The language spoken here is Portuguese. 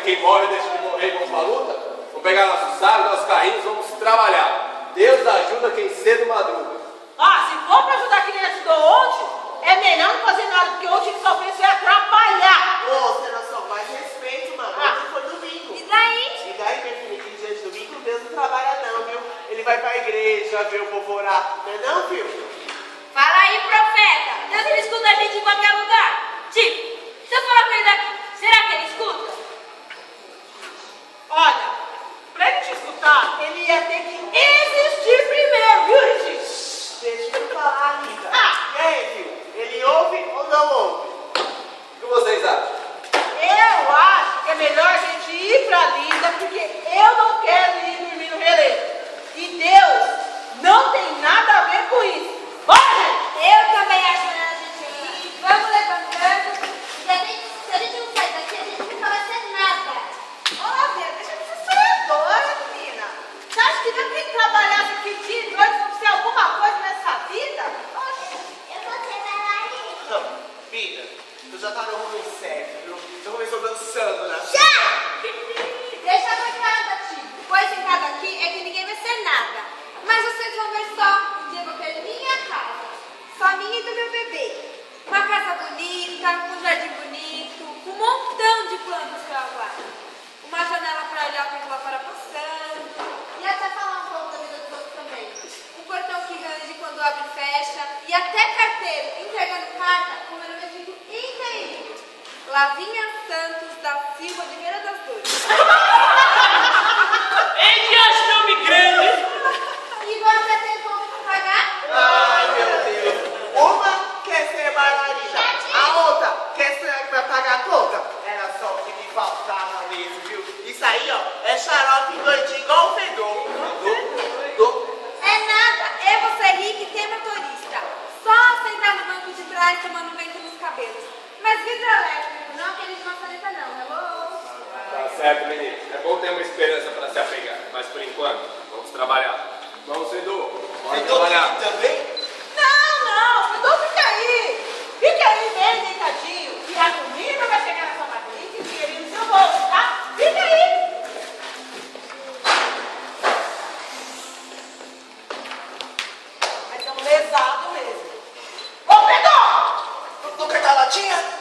quem morre deixa de morrer, vamos pra luta? Vamos pegar nossos sábios, nossos carrinhos, vamos trabalhar. Deus ajuda quem cedo madruga. Ah, se for pra ajudar quem ele ajudou ontem, é melhor não fazer nada, porque ontem ele só fez atrapalhar. Ô, você não só mais respeito, mano. Ontem foi domingo. E daí? E daí, minha filha, que dia de domingo, Deus não trabalha não, viu? Ele vai pra igreja, ver o povo orar. Não é não, filho? Fala aí, profeta. Deus ele escuta a gente em qualquer lugar. Tipo, se eu falar pra ele daqui, será que ele escuta? Olha, pra ele te escutar, ele ia ter que existir primeiro, viu, Regis? Deixa eu falar, amiga. Ah! E aí, filho? Ele ouve ou não ouve? O que vocês acham? Eu acho que é melhor a gente ir pra Linda, porque eu não quero ir dormir no relevo. E Deus não tem nada a ver com isso. Bora, gente! Eu também acho melhor a gente ir. Vamos levantando. Se a gente não sair daqui, a gente nunca vai ser nada. Ó, Bia, deixa de ser sonhadora, menina. Você acha que não tem que trabalhar aqui dia e noite pra ser alguma coisa nessa vida? Oxe. Eu vou ser bailarina. Não, filha, tu já tá no rumo certo, viu? Já começou dançando, né? Deixa pra casa, tio. Pois em casa aqui é que ninguém vai ser nada. Mas vocês vão ver só. Um dia eu vou ter minha casa. Só minha e do meu bebê. Uma casa bonita, um jardim bonito, com um montão de plantas pra eu aguardar. Uma janela pra olhar o tempo lá fora passando. E até falar um pouco da vida dos outros também. Um portão que range quando abre e fecha. E até carteiro entregando carta com o meu nome escrito inteirinho. Lavinha Santos da Silva de Meira das Dores. Ele acha nome grande. E você tem como pra pagar? Ai, meu Deus. Uma quer ser bailarina, a outra quer ser a que vai pagar a conta. Era só o que me faltava mesmo, viu? Isso aí, ó, é xarope doidinho igual o Fedor. É nada, eu vou ser rica e ter motorista. Só sentar no banco de trás tomando vento nos cabelos. Mas vidro elétrico, não aquele de maçaneta não, hello? Tá certo, menino. É bom ter uma esperança para se apegar. Mas por enquanto, vamos trabalhar. Vamos, Edu. Bora trabalhar. Também? Não, Fedor, fica aí. Fica aí bem deitadinho. E a comida vai chegar na sua matriz e dinheirinho no seu bolso, tá? Fica aí. Mas é um lesado mesmo. Ô, Fedor! Não quer dar latinha?